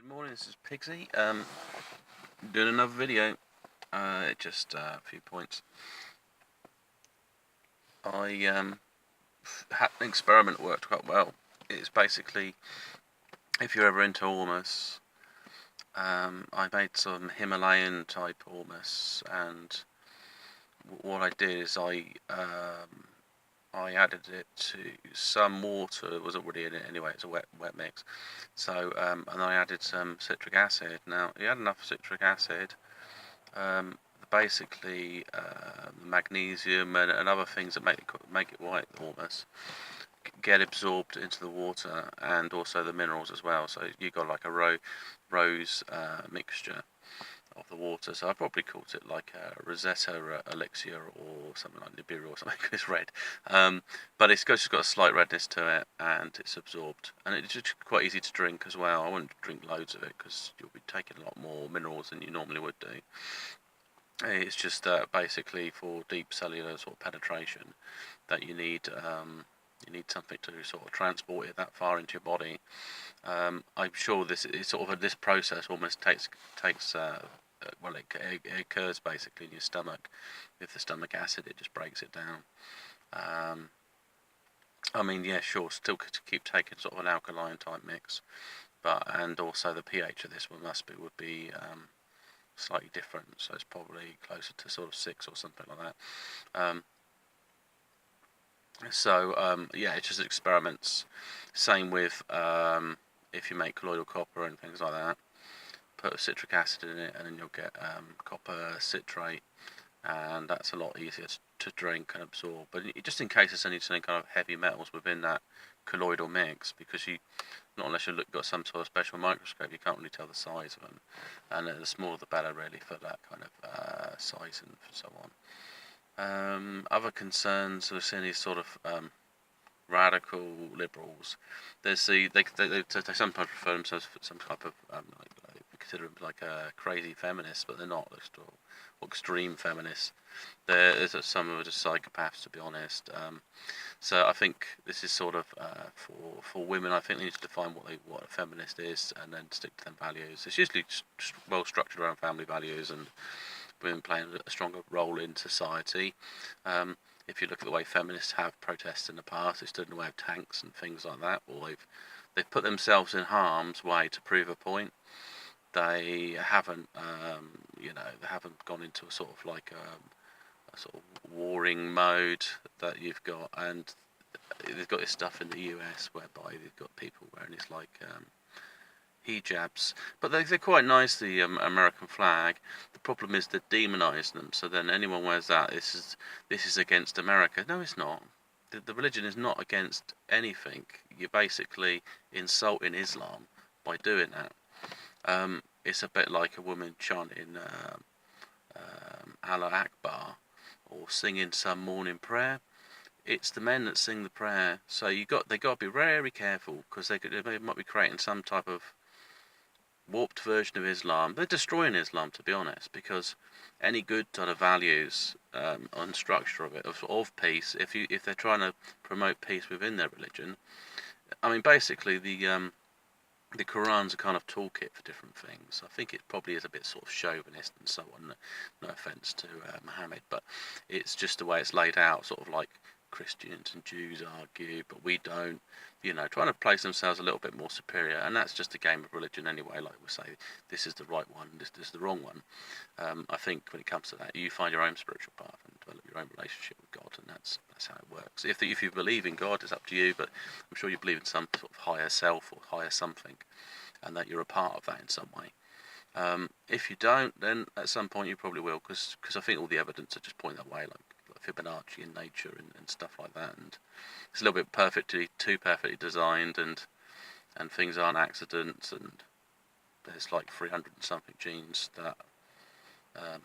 Morning, this is Pigsy. Doing another video. Just a few points. I had an experiment that worked quite well. It's basically, if you're ever into ormus, I made some Himalayan type ormus, and what I did is I added it to some water. It wasn't really in it anyway. It's a wet mix. So and I added some citric acid. Now you add enough citric acid. Basically, magnesium and other things that make it white almost get absorbed into the water, and also the minerals as well. So you got like a rose mixture of the water. So I probably called it like a Rosetta elixir or something like Nibiru or something. It's red, but it's just got a slight redness to it, and it's absorbed, and it's just quite easy to drink as well. I wouldn't drink loads of it because you'll be taking a lot more minerals than you normally would do. It's just basically for deep cellular sort of penetration that you need something to sort of transport it that far into your body. I'm sure this process almost takes well, it occurs basically in your stomach. With the stomach acid, it just breaks it down. I mean, yeah, sure, still to keep taking sort of an alkaline type mix, and also the pH of this one would be slightly different, so it's probably closer to sort of 6 or something like that. Yeah, it's just experiments. Same with if you make colloidal copper and things like that, put citric acid in it, and then you'll get copper citrate, and that's a lot easier to drink and absorb. But just in case there's any kind of heavy metals within that colloidal mix, because not unless you've got some sort of special microscope, you can't really tell the size of them, and the smaller the better really for that kind of size and so on. Other concerns, we're seeing these sort of radical liberals. They sometimes refer themselves to some type of consider them like a crazy feminist, but they're not. They're still extreme feminists. Some of them are just psychopaths, to be honest. So I think this is sort of for women. I think they need to define what a feminist is, and then stick to them values. It's usually just well structured around family values and women playing a stronger role in society. If you look at the way feminists have protested in the past, they stood in the way of tanks and things like that, or they've put themselves in harm's way to prove a point. They haven't, they haven't gone into a sort of like a sort of warring mode that you've got, and they've got this stuff in the US whereby they've got people wearing this like hijabs, but they're quite nice. The American flag. The problem is they demonise them. So then anyone wears that, this is against America. No, it's not. The religion is not against anything. You're basically insulting Islam by doing that. It's a bit like a woman chanting Allah Akbar or singing some morning prayer. It's the men that sing the prayer, so they got to be very careful, because they might be creating some type of warped version of Islam. They're destroying Islam, to be honest, because any good sort of values and structure of it of peace, if they're trying to promote peace within their religion, I mean, basically the Quran's a kind of toolkit for different things. I think it probably is a bit sort of chauvinist and so on. No offence to Muhammad, but it's just the way it's laid out, sort of like Christians and Jews argue, but we don't. Trying to place themselves a little bit more superior, and that's just a game of religion anyway. Like we say, this is the right one, this is the wrong one. I think when it comes to that, you find your own spiritual path and develop your own relationship with God, and that's how it works. If you believe in God, it's up to you, but I'm sure you believe in some sort of higher self or higher something, and that you're a part of that in some way. If you don't, then at some point you probably will, because I think all the evidence are just pointing that way, like Fibonacci in nature and stuff like that, and it's a little bit too perfectly designed, and things aren't accidents, and there's like 300 and something genes that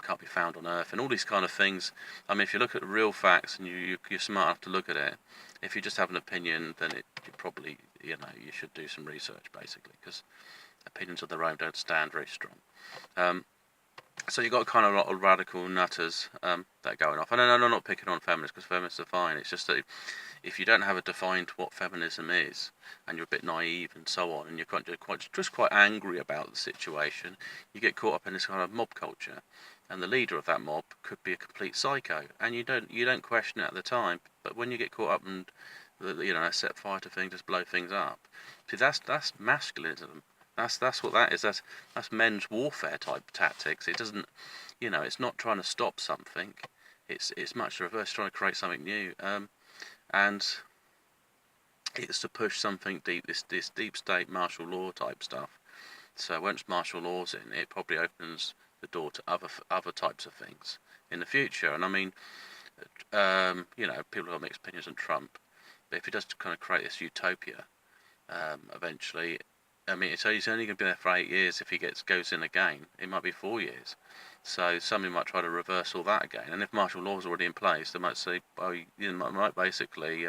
can't be found on Earth, and all these kind of things. I mean, if you look at the real facts and you're smart enough to look at it, if you just have an opinion, then you probably, you should do some research, basically, because opinions of their own don't stand very strong. So you've got kind of a lot of radical nutters that are going off. And I'm not picking on feminists, because feminists are fine. It's just that if you don't have a defined what feminism is, and you're a bit naive and so on, and you're quite angry about the situation, you get caught up in this kind of mob culture, and the leader of that mob could be a complete psycho, and you don't question it at the time, but when you get caught up and set fire to things, just blow things up. See, that's masculinism. That's what that is. That's men's warfare type tactics. It doesn't, it's not trying to stop something. It's much the reverse, trying to create something new. And it's to push something deep, this deep state martial law type stuff. So once martial law's in, it probably opens the door to other types of things in the future. And I mean, people have mixed opinions on Trump, but if he does kind of create this utopia, eventually, I mean, he's only going to be there for 8 years. If he goes in again, it might be 4 years. So somebody might try to reverse all that again. And if martial law is already in place, they might say, well, might basically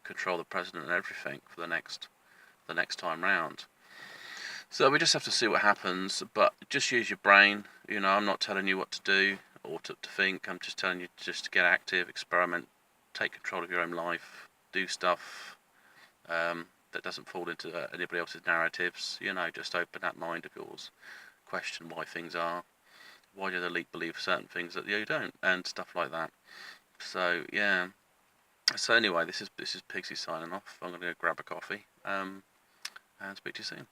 control the president and everything for the next time round. So we just have to see what happens. But just use your brain. I'm not telling you what to do or to think. I'm just telling you just to get active, experiment, take control of your own life, do stuff that doesn't fall into anybody else's narratives. Just open that mind of yours, question why things are, why do the elite believe certain things that you don't, and stuff like that. So yeah. So anyway, this is Pigsy signing off. I'm going to go grab a coffee, and speak to you soon.